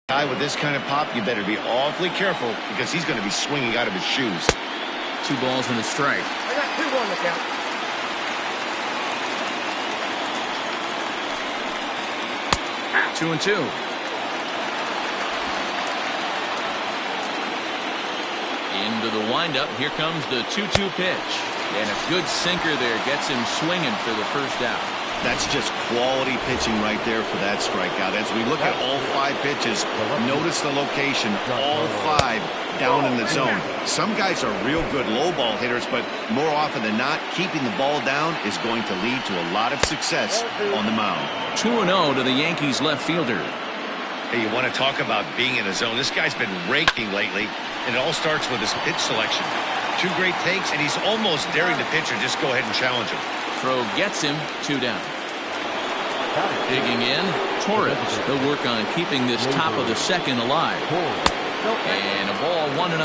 Guy with this kind of pop, you better be awfully careful because he's going to be swinging out of his shoes. 2 balls and a strike. I got 2 on the count. Two and two. Into the windup. Here comes the 2-2 pitch. And a good sinker there gets him swinging for the first out. That's just quality pitching right there for that strikeout. As we look at all 5 pitches, notice the location, all 5 down in the zone. Some guys are real good low ball hitters, but more often than not, keeping the ball down is going to lead to a lot of success on the mound. 2-0 to the Yankees left fielder. Hey, you want to talk about being in a zone. This guy's been raking lately, and it all starts with his pitch selection. 2 great takes, and he's almost daring the pitcher just go ahead and challenge him. Throw gets him. 2 down. Digging in, Torres. He'll work on keeping this top of the second alive. And a ball 1-0.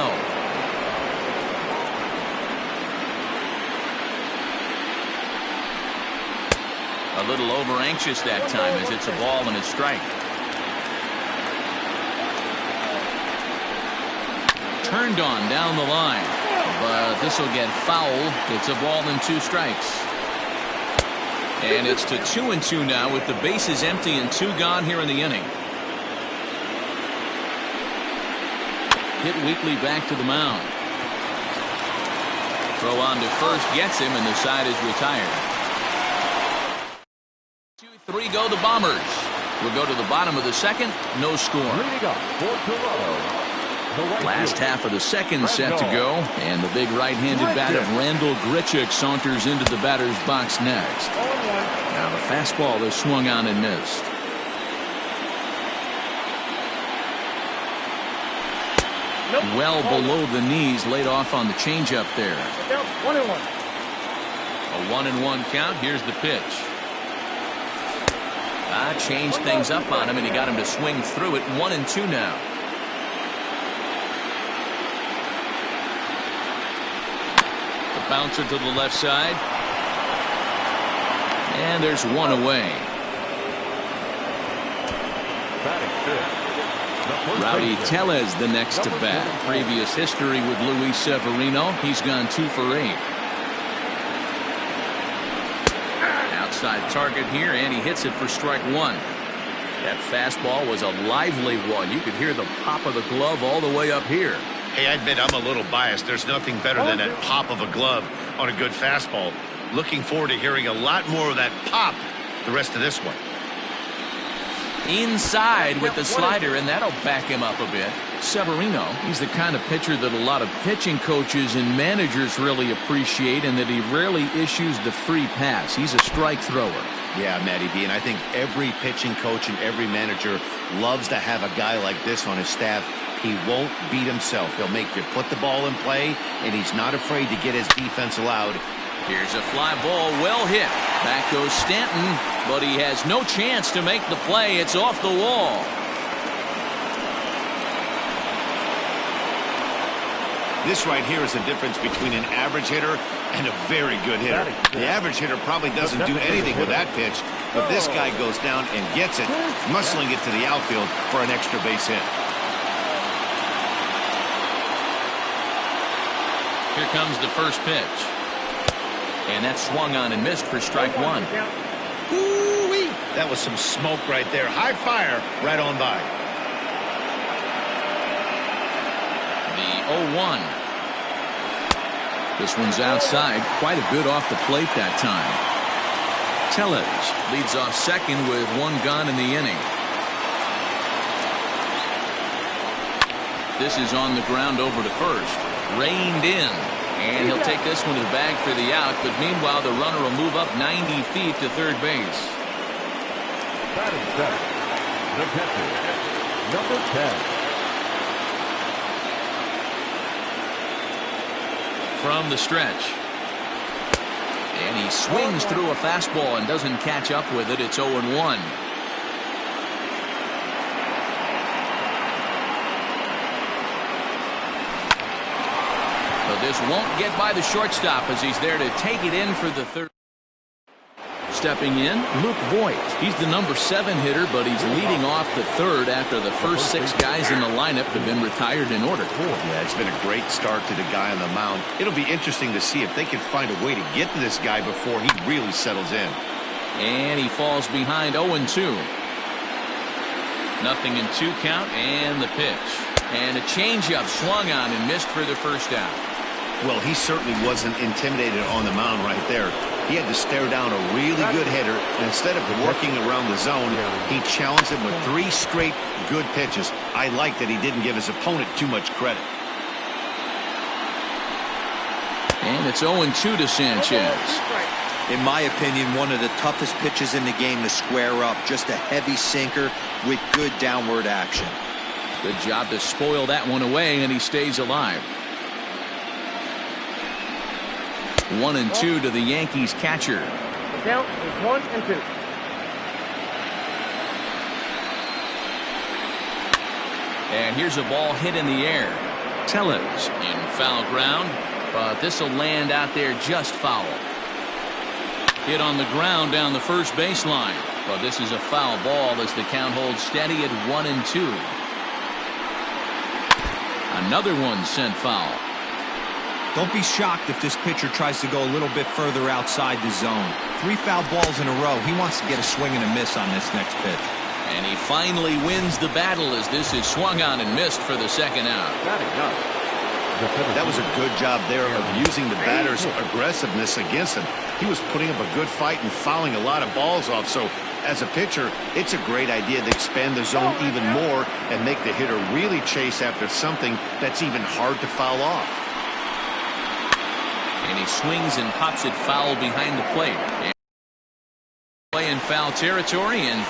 A little over anxious that time as it's a ball and a strike. Turned on down the line, but this will get foul. It's a ball and 2 strikes. And it's to 2-2 now with the bases empty and 2 gone here in the inning. Hit weakly back to the mound. Throw on to first gets him, and the side is retired. 2-3 go the Bombers. We'll go to the bottom of the second. No score. Last half of the second set to go, and the big right-handed bat of Randall Grichuk saunters into the batter's box next. Now the fastball is swung on and missed. Well below the knees, laid off on the changeup there. 1-1. A 1-1 count. Here's the pitch. Changed things up on him, and he got him to swing through it. 1-2 now. Bouncer to the left side. And there's 1 away. Rowdy Tellez the next to bat. Previous history with Luis Severino. He's gone 2 for 8. Outside target here, and he hits it for strike 1. That fastball was a lively one. You could hear the pop of the glove all the way up here. Hey, I admit I'm a little biased. There's nothing better than that pop of a glove on a good fastball. Looking forward to hearing a lot more of that pop the rest of this one. Inside with the slider, and that'll back him up a bit. Severino, he's the kind of pitcher that a lot of pitching coaches and managers really appreciate, and that he rarely issues the free pass. He's a strike thrower. Yeah, Matty B, and I think every pitching coach and every manager loves to have a guy like this on his staff. He won't beat himself. He'll make you put the ball in play, and he's not afraid to get his defense allowed. Here's a fly ball, well hit. Back goes Stanton, but he has no chance to make the play. It's off the wall. This right here is the difference between an average hitter and a very good hitter. The average hitter probably doesn't do anything with that pitch, but this guy goes down and gets it, muscling it to the outfield for an extra base hit. Here comes the first pitch. And that's swung on and missed for strike 1. Ooh-wee. That was some smoke right there. High fire right on by. The 0-1. This one's outside. Quite a bit off the plate that time. Tellez leads off second with 1 gone in the inning. This is on the ground over to first. Reined in, and he'll take this one to the bag for the out, but meanwhile the runner will move up 90 feet to third base. Batting center, the catcher, number 10. From the stretch, and he swings through a fastball and doesn't catch up with it. It's 0-1. This won't get by the shortstop as he's there to take it in for the third. Stepping in, Luke Voigt. He's the number 7 hitter, but he's leading off the third after the first 6 guys in the lineup have been retired in order. Yeah, it's been a great start to the guy on the mound. It'll be interesting to see if they can find a way to get to this guy before he really settles in. And he falls behind 0-2. Nothing in 2 count, and the pitch. And a changeup swung on and missed for the first out. Well, he certainly wasn't intimidated on the mound right there. He had to stare down a really good hitter, and instead of working around the zone, he challenged him with 3 straight good pitches. I like that he didn't give his opponent too much credit. And it's 0-2 to Sanchez. In my opinion, one of the toughest pitches in the game to square up. Just a heavy sinker with good downward action. Good job to spoil that one away, and he stays alive. 1-2 to the Yankees catcher. The count is 1-2. And here's a ball hit in the air. Tellez in foul ground, but this will land out there just foul. Hit on the ground down the first baseline, but this is a foul ball as the count holds steady at 1-2. Another one sent foul. Don't be shocked if this pitcher tries to go a little bit further outside the zone. 3 foul balls in a row. He wants to get a swing and a miss on this next pitch. And he finally wins the battle as this is swung on and missed for the second out. That was a good job there of using the batter's aggressiveness against him. He was putting up a good fight and fouling a lot of balls off. So as a pitcher, it's a great idea to expand the zone even more and make the hitter really chase after something that's even hard to foul off. And he swings and pops it foul behind the plate. And play in foul territory, and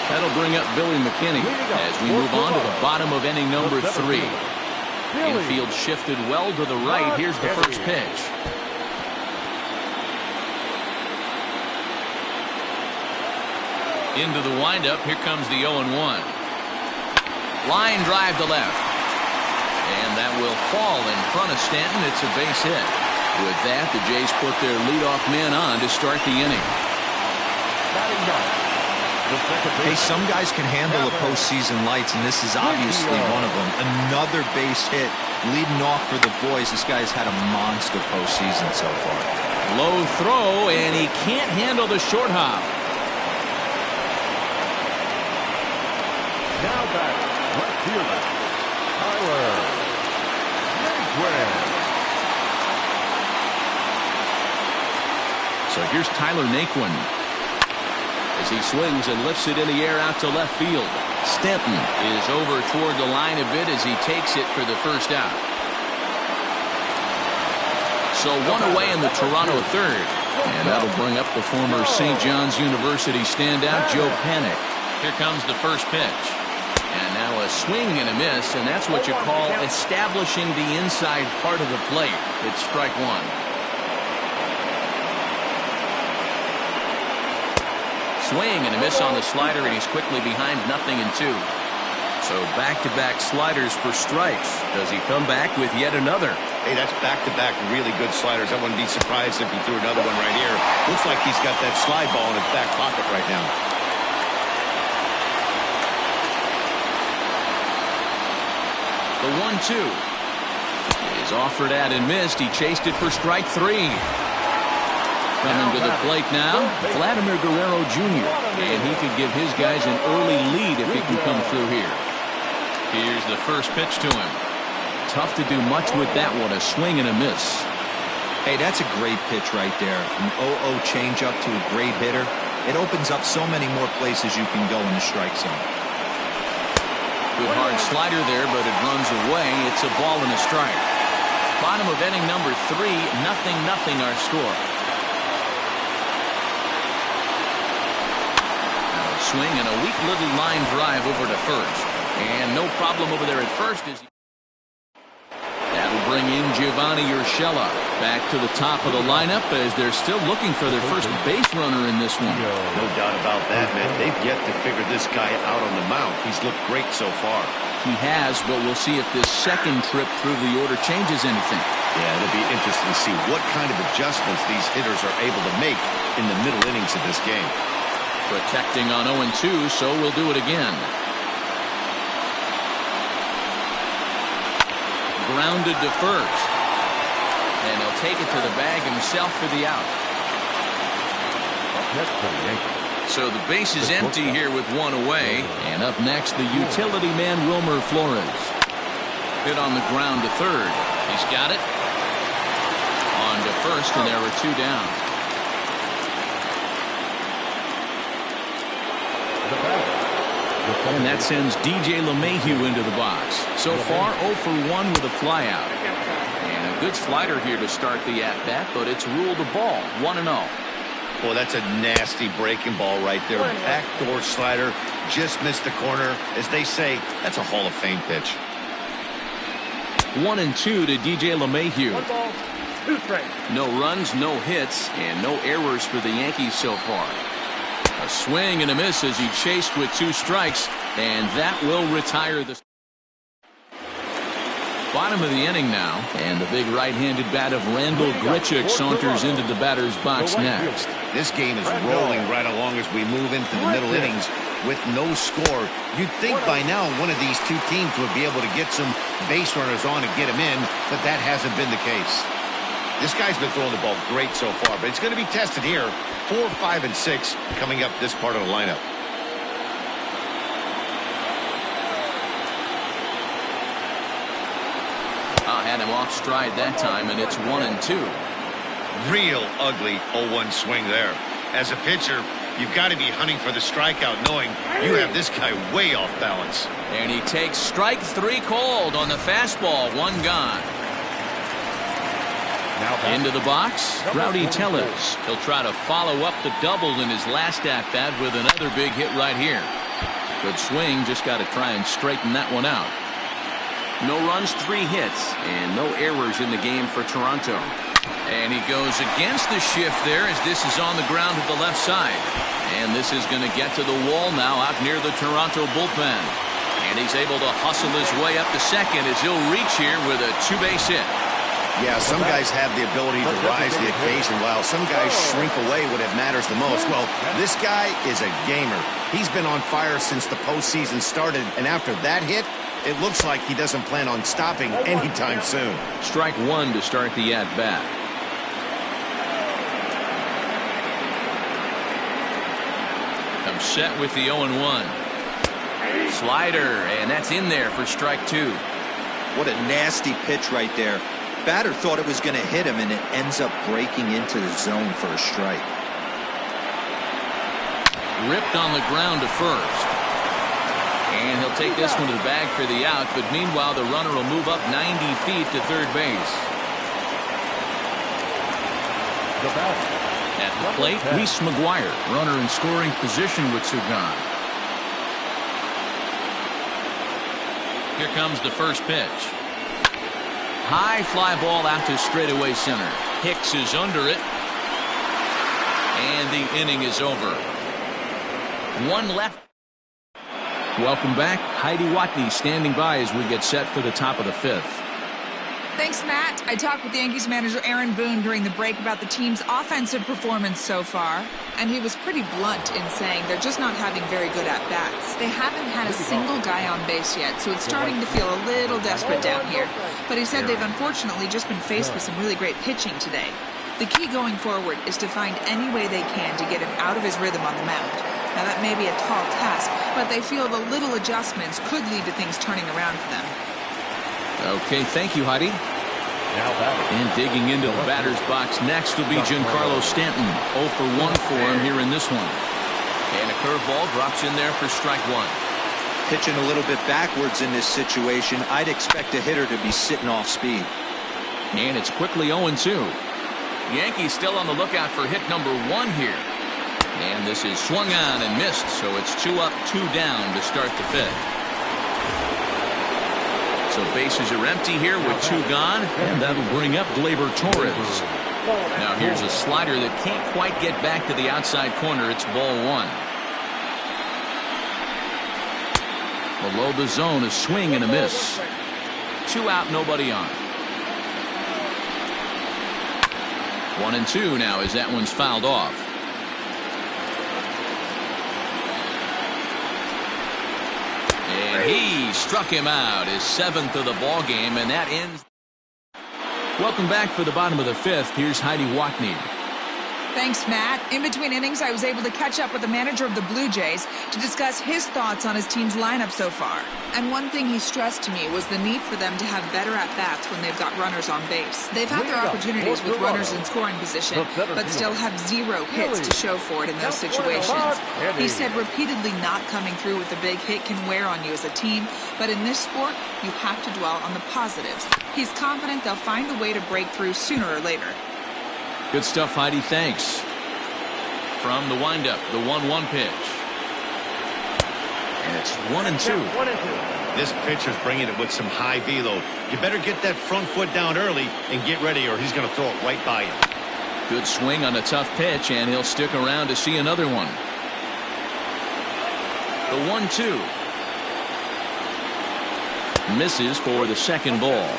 that'll bring up Billy McKinney as we move on to the bottom of inning number 3. Infield shifted well to the right. Here's the first pitch. Into the windup. Here comes the 0-1. Line drive to left. And that will fall in front of Stanton. It's a base hit. With that, the Jays put their leadoff man on to start the inning. Hey, some guys can handle the postseason lights, and this is obviously one of them. Another base hit leading off for the boys. This guy's had a monster postseason so far. Low throw, and he can't handle the short hop. Now back, left fielder, Tyler. So here's Tyler Naquin as he swings and lifts it in the air out to left field. Stanton is over toward the line a bit as he takes it for the first out. So one away in the Toronto third, and that'll bring up the former St. John's University standout Joe Panik. Here comes the first pitch. And now a swing and a miss, and that's what you call establishing the inside part of the plate. It's strike 1. Swing and a miss on the slider, and he's quickly behind 0-2. So back-to-back sliders for strikes. Does he come back with yet another? Hey, that's back-to-back really good sliders. I wouldn't be surprised if he threw another one right here. Looks like he's got that slide ball in his back pocket right now. The 1-2 is offered at and missed. He chased it for strike 3. Coming to the plate now, Vladimir Guerrero Jr. And he could give his guys an early lead if he can come through here. Here's the first pitch to him. Tough to do much with that one. A swing and a miss. Hey, that's a great pitch right there. An 0-0 changeup to a great hitter. It opens up so many more places you can go in the strike zone. Good hard slider there, but it runs away. It's a ball and a strike. Bottom of inning number 3, 0-0 our score. Now a swing and a weak little line drive over to first. And no problem over there at first. That'll bring in Giovanni Urshela back to the top of the lineup as they're still looking for their first base runner in this one. No doubt about that, man. They've yet to figure this guy out on the mound. He's looked great so far. He has, but we'll see if this second trip through the order changes anything. Yeah, it'll be interesting to see what kind of adjustments these hitters are able to make in the middle innings of this game. Protecting on 0-2, so we'll do it again. Grounded to first. And he'll take it to the bag himself for the out. So the base is empty here with one away. And up next, the utility man, Wilmer Flores. Hit on the ground to third. He's got it. On to first, and there were two down. And that sends DJ LeMahieu into the box. So far, 0 for 1 with a flyout. And a good slider here to start the at-bat, but it's ruled a ball, 1-0. Well, that's a nasty breaking ball right there. Backdoor slider, just missed the corner. As they say, that's a Hall of Fame pitch. 1-2 to DJ LeMahieu. 1 ball, 2 strikes. No runs, no hits, and no errors for the Yankees so far. A swing and a miss as he chased with 2 strikes, and that will retire the bottom of the inning now. And the big right-handed bat of Randall Grichuk saunters into the batter's box next. This game is rolling right along as we move into the middle innings with no score. You'd think by now one of these two teams would be able to get some base runners on and get them in, but that hasn't been the case. This guy's been throwing the ball great so far, but it's going to be tested here. 4, 5, and 6 coming up this part of the lineup. Had him off stride that time, and it's 1-2. Real ugly 0-1 swing there. As a pitcher, you've got to be hunting for the strikeout, knowing you have this guy way off balance. And he takes strike 3 called on the fastball. 1 gone. Into the box, Rowdy Tellez. He'll try to follow up the double in his last at-bat with another big hit right here. Good swing, just got to try and straighten that one out. No runs, 3 hits, and no errors in the game for Toronto. And he goes against the shift there as this is on the ground to the left side. And this is going to get to the wall now out near the Toronto bullpen. And he's able to hustle his way up to second as he'll reach here with a 2-base hit. Yeah, some guys have the ability to rise the occasion while some guys shrink away when it matters the most. Well, this guy is a gamer. He's been on fire since the postseason started, and after that hit, it looks like he doesn't plan on stopping anytime soon. Strike 1 to start the at-bat. I'm set with the 0-1. Slider, and that's in there for strike 2. What a nasty pitch right there. Batter thought it was going to hit him, and it ends up breaking into the zone for a strike. Ripped on the ground to first. And he'll take this one to the bag for the out, but meanwhile the runner will move up 90 feet to third base. At the plate, Reese McGuire, runner in scoring position with 2 gone. Here comes the first pitch. High fly ball out to straightaway center. Hicks is under it. And the inning is over. 1 left. Welcome back. Heidi Watney standing by as we get set for the top of the 5th. Thanks, Matt. I talked with Yankees manager Aaron Boone during the break about the team's offensive performance so far, and he was pretty blunt in saying they're just not having very good at-bats. They haven't had a single guy on base yet, so it's starting to feel a little desperate down here. But he said they've unfortunately just been faced with some really great pitching today. The key going forward is to find any way they can to get him out of his rhythm on the mound. Now, that may be a tall task, but they feel the little adjustments could lead to things turning around for them. Okay, thank you, Heidi. And digging into the batter's box next will be Giancarlo Stanton. 0 for 1 for him here in this one. And a curveball drops in there for strike 1. Pitching a little bit backwards in this situation, I'd expect a hitter to be sitting off speed. And it's quickly 0-2. Yankees still on the lookout for hit number 1 here. And this is swung on and missed, so it's 2 up, 2 down to start the 5th. So bases are empty here with 2 gone, and that'll bring up Gleyber Torres. Now here's a slider that can't quite get back to the outside corner. It's ball 1. Below the zone, a swing and a miss. 2 out, nobody on. 1-2 now as that one's fouled off. And he struck him out, his 7th of the ball game, and that ends. Welcome back for the bottom of the 5th. Here's Heidi Watney. Thanks, Matt. In between innings, I was able to catch up with the manager of the Blue Jays to discuss his thoughts on his team's lineup so far. And one thing he stressed to me was the need for them to have better at-bats when they've got runners on base. They've had their opportunities with runners in scoring position, but still have 0 hits to show for it in those situations. He said repeatedly not coming through with a big hit can wear on you as a team, but in this sport, you have to dwell on the positives. He's confident they'll find a way to break through sooner or later. Good stuff, Heidi. Thanks. From the windup, the 1-1 pitch. And it's 1-2. This pitcher's bringing it with some high velo. You better get that front foot down early and get ready, or he's going to throw it right by you. Good swing on a tough pitch, and he'll stick around to see another one. The 1-2. Misses for the second ball.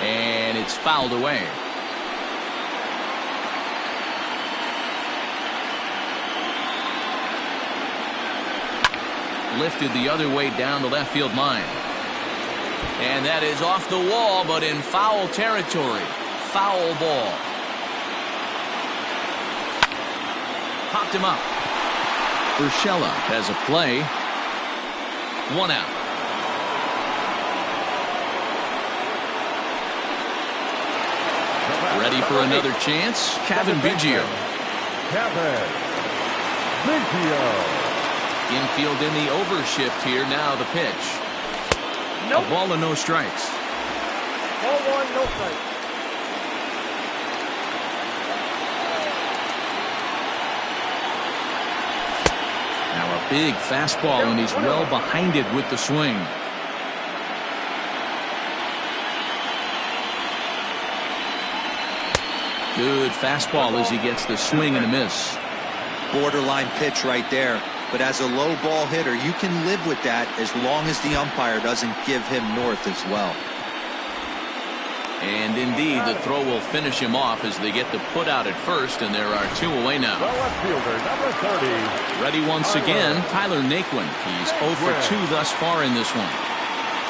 And it's fouled away. Lifted the other way down the left field line. And that is off the wall, but in foul territory. Foul ball. Popped him up. Urshela has a play. 1 out. Ready for another chance? Kevin Biggio. Kevin Biggio. Infield in the overshift here. Now the pitch. Nope. A ball and no strikes. Ball 1, no strike. Now a big fastball, and he's well behind it with the swing. Good fastball as he gets the swing and a miss. Borderline pitch right there. But as a low ball hitter, you can live with that as long as the umpire doesn't give him north as well. And indeed, the throw will finish him off as they get the put out at first, and there are 2 away now. The left fielder, number 30. Ready once again, Tyler Naquin. He's 0 for 2 thus far in this one.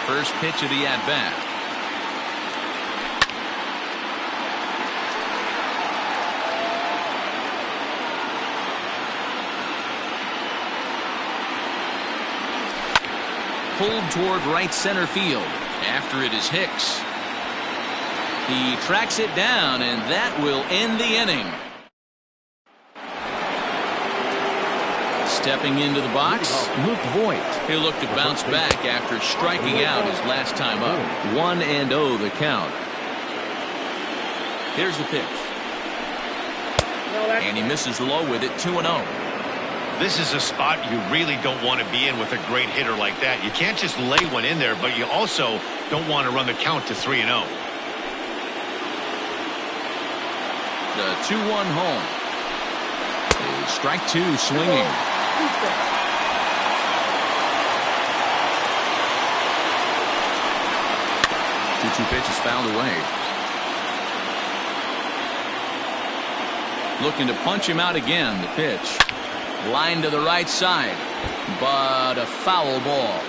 First pitch of the at-bat. Pulled toward right center field. After it is Hicks. He tracks it down, and that will end the inning. Stepping into the box, Luke Voigt. He'll look to bounce back after striking out his last time up. 1-0 the count. Here's the pitch. And he misses low with it. 2-0. This is a spot you really don't want to be in with a great hitter like that. You can't just lay one in there, but you also don't want to run the count to 3-0. The 2-1 home. Strike 2 swinging. Two pitches fouled away. Looking to punch him out again. The pitch. Line to the right side, but a foul ball.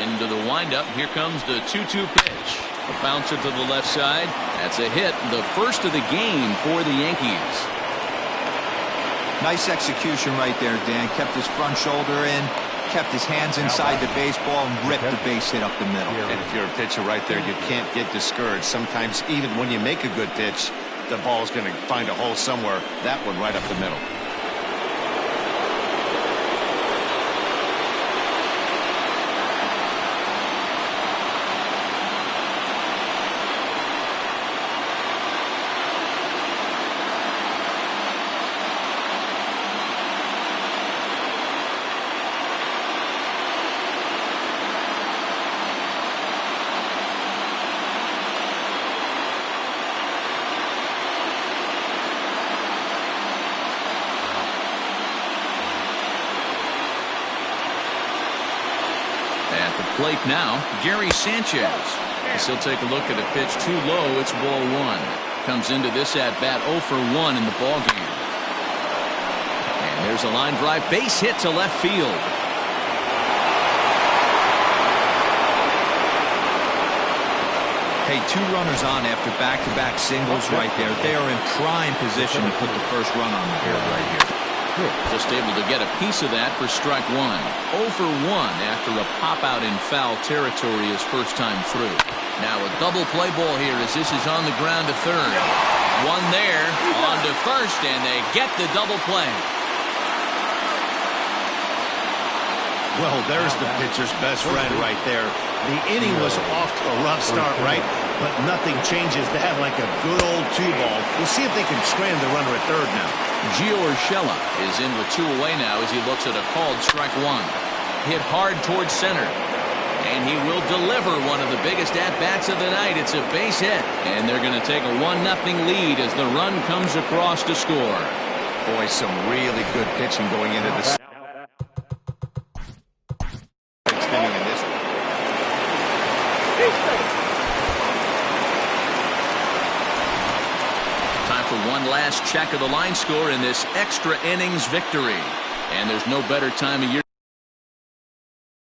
Into the windup. Here comes the 2-2 pitch. A bouncer to the left side. That's a hit. The first of the game for the Yankees. Nice execution right there, Dan. Kept his front shoulder in, kept his hands inside the baseball, and ripped the base hit up the middle. And if you're a pitcher right there, you can't get discouraged. Sometimes even when you make a good pitch, the ball's going to find a hole somewhere. That one right up the middle. At the plate now, Gary Sanchez. As he'll take a look at a pitch too low. It's ball one. Comes into this at-bat 0 for 1 in the ballgame. And there's a line drive base hit to left field. Hey, 2 runners on after back-to-back singles right there. They are in prime position to put the first run on the board right here. Just able to get a piece of that for strike 1. 0 for 1 after a pop-out in foul territory his first time through. Now a double play ball here as this is on the ground to third. One there, on to first, and they get the double play. Well, there's the pitcher's best friend right there. The inning was off to a rough start, right? But nothing changes that like a good old 2-ball. We'll see if they can strand the runner at third now. Urzęszla is in with 2 away now as he looks at a called strike 1. Hit hard towards center. And he will deliver one of the biggest at-bats of the night. It's a base hit. And they're going to take a 1-0 lead as the run comes across to score. Boy, some really good pitching going into this. Extending in this one. Time for one last check of the line score in this extra innings victory. And there's no better time of year.